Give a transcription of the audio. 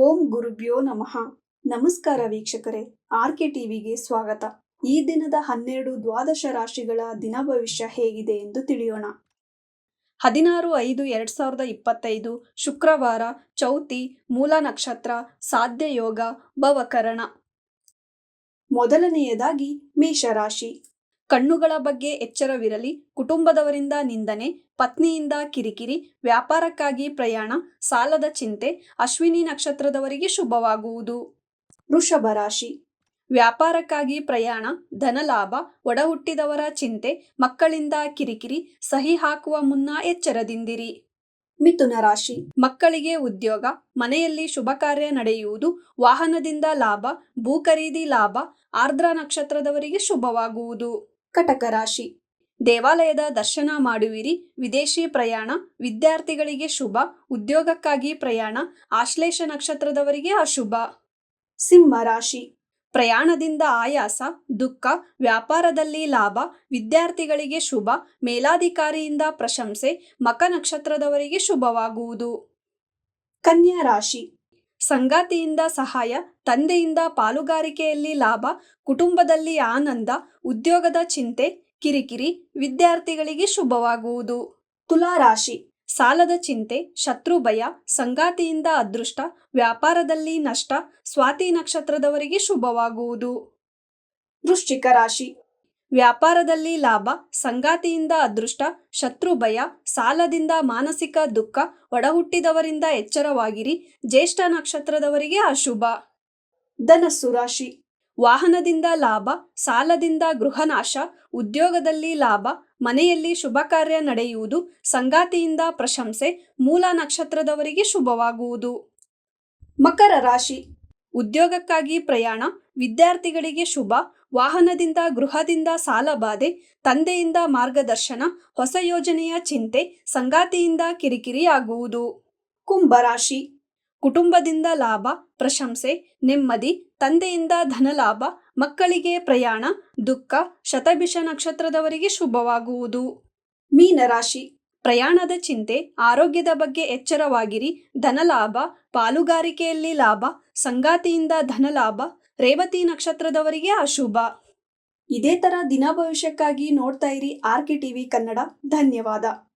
ಓಂ ಗುರುಭ್ಯೋ ನಮಃ. ನಮಸ್ಕಾರ ವೀಕ್ಷಕರೇ, ಆರ್ಕೆ ಟಿವಿಗೆ ಸ್ವಾಗತ. ಈ ದಿನದ 12 ದ್ವಾದಶ ರಾಶಿಗಳ ದಿನ ಭವಿಷ್ಯ ಹೇಗಿದೆ ಎಂದು ತಿಳಿಯೋಣ. 16/5/2025 ಶುಕ್ರವಾರ, ಚೌತಿ, ಮೂಲ ನಕ್ಷತ್ರ, ಸಾಧ್ಯ ಯೋಗ, ಭವಕರಣ. ಮೊದಲನೆಯದಾಗಿ ಮೇಷರಾಶಿ. ಕಣ್ಣುಗಳ ಬಗ್ಗೆ ಎಚ್ಚರವಿರಲಿ. ಕುಟುಂಬದವರಿಂದ ನಿಂದನೆ, ಪತ್ನಿಯಿಂದ ಕಿರಿಕಿರಿ, ವ್ಯಾಪಾರಕ್ಕಾಗಿ ಪ್ರಯಾಣ, ಸಾಲದ ಚಿಂತೆ. ಅಶ್ವಿನಿ ನಕ್ಷತ್ರದವರಿಗೆ ಶುಭವಾಗುವುದು. ವೃಷಭ ರಾಶಿ. ವ್ಯಾಪಾರಕ್ಕಾಗಿ ಪ್ರಯಾಣ, ಧನಲಾಭ, ಒಡಹುಟ್ಟಿದವರ ಚಿಂತೆ, ಮಕ್ಕಳಿಂದ ಕಿರಿಕಿರಿ, ಸಹಿ ಹಾಕುವ ಮುನ್ನ ಎಚ್ಚರದಿಂದಿರಿ. ಮಿಥುನ ರಾಶಿ. ಮಕ್ಕಳಿಗೆ ಉದ್ಯೋಗ, ಮನೆಯಲ್ಲಿ ಶುಭ ಕಾರ್ಯ ನಡೆಯುವುದು, ವಾಹನದಿಂದ ಲಾಭ, ಭೂ ಖರೀದಿ ಲಾಭ. ಆರ್ದ್ರ ನಕ್ಷತ್ರದವರಿಗೆ ಶುಭವಾಗುವುದು. ಕಟಕ ರಾಶಿ. ದೇವಾಲಯದ ದರ್ಶನ ಮಾಡುವಿರಿ. ವಿದೇಶಿ ಪ್ರಯಾಣ, ವಿದ್ಯಾರ್ಥಿಗಳಿಗೆ ಶುಭ, ಉದ್ಯೋಗಕ್ಕಾಗಿ ಪ್ರಯಾಣ. ಆಶ್ಲೇಷ ನಕ್ಷತ್ರದವರಿಗೆ ಅಶುಭ. ಸಿಂಹ ರಾಶಿ. ಪ್ರಯಾಣದಿಂದ ಆಯಾಸ, ದುಃಖ, ವ್ಯಾಪಾರದಲ್ಲಿ ಲಾಭ, ವಿದ್ಯಾರ್ಥಿಗಳಿಗೆ ಶುಭ, ಮೇಲಾಧಿಕಾರಿಯಿಂದ ಪ್ರಶಂಸೆ. ಮಕ ನಕ್ಷತ್ರದವರಿಗೆ ಶುಭವಾಗುವುದು. ಕನ್ಯಾ ರಾಶಿ. ಸಂಗಾತಿಯಿಂದ ಸಹಾಯ, ತಂದೆಯಿಂದ ಪಾಲುಗಾರಿಕೆಯಲ್ಲಿ ಲಾಭ, ಕುಟುಂಬದಲ್ಲಿ ಆನಂದ, ಉದ್ಯೋಗದ ಚಿಂತೆ, ಕಿರಿಕಿರಿ, ವಿದ್ಯಾರ್ಥಿಗಳಿಗೆ ಶುಭವಾಗುವುದು. ತುಲಾ ರಾಶಿ. ಸಾಲದ ಚಿಂತೆ, ಶತ್ರು ಭಯ, ಸಂಗಾತಿಯಿಂದ ಅದೃಷ್ಟ, ವ್ಯಾಪಾರದಲ್ಲಿ ನಷ್ಟ. ಸ್ವಾತಿ ನಕ್ಷತ್ರದವರಿಗೆ ಶುಭವಾಗುವುದು. ವೃಶ್ಚಿಕ ರಾಶಿ. ವ್ಯಾಪಾರದಲ್ಲಿ ಲಾಭ, ಸಂಗಾತಿಯಿಂದ ಅದೃಷ್ಟ, ಶತ್ರು ಭಯ, ಸಾಲದಿಂದ ಮಾನಸಿಕ ದುಃಖ, ಒಡಹುಟ್ಟಿದವರಿಂದ ಎಚ್ಚರವಾಗಿರಿ. ಜ್ಯೇಷ್ಠ ನಕ್ಷತ್ರದವರಿಗೆ ಅಶುಭ. ಧನಸ್ಸು ರಾಶಿ. ವಾಹನದಿಂದ ಲಾಭ, ಸಾಲದಿಂದ ಗೃಹನಾಶ, ಉದ್ಯೋಗದಲ್ಲಿ ಲಾಭ, ಮನೆಯಲ್ಲಿ ಶುಭ ಕಾರ್ಯ ನಡೆಯುವುದು, ಸಂಗಾತಿಯಿಂದ ಪ್ರಶಂಸೆ. ಮೂಲ ನಕ್ಷತ್ರದವರಿಗೆ ಶುಭವಾಗುವುದು. ಮಕರ ರಾಶಿ. ಉದ್ಯೋಗಕ್ಕಾಗಿ ಪ್ರಯಾಣ, ವಿದ್ಯಾರ್ಥಿಗಳಿಗೆ ಶುಭ, ವಾಹನದಿಂದ ಗೃಹದಿಂದ ಸಾಲಬಾಧೆ, ತಂದೆಯಿಂದ ಮಾರ್ಗದರ್ಶನ, ಹೊಸ ಯೋಜನೆಯ ಚಿಂತೆ, ಸಂಗಾತಿಯಿಂದ ಕಿರಿಕಿರಿ ಆಗುವುದು. ಕುಂಭರಾಶಿ. ಕುಟುಂಬದಿಂದ ಲಾಭ, ಪ್ರಶಂಸೆ, ನೆಮ್ಮದಿ, ತಂದೆಯಿಂದ ಧನಲಾಭ, ಮಕ್ಕಳಿಗೆ ಪ್ರಯಾಣ, ದುಃಖ. ಶತಭಿಷ ನಕ್ಷತ್ರದವರಿಗೆ ಶುಭವಾಗುವುದು. ಮೀನರಾಶಿ. ಪ್ರಯಾಣದ ಚಿಂತೆ, ಆರೋಗ್ಯದ ಬಗ್ಗೆ ಎಚ್ಚರವಾಗಿರಿ. ಧನಲಾಭ, ಪಾಲುಗಾರಿಕೆಯಲ್ಲಿ ಲಾಭ, ಸಂಗಾತಿಯಿಂದ ಧನಲಾಭ. ರೇವತಿ ನಕ್ಷತ್ರದವರಿಗೆ ಅಶುಭ. ಇದೇ ತರ ದಿನ ಭವಿಷ್ಯಕ್ಕಾಗಿ ನೋಡ್ತಾ ಇರಿ ಆರ್ಕೆ ಟಿವಿ ಕನ್ನಡ. ಧನ್ಯವಾದ.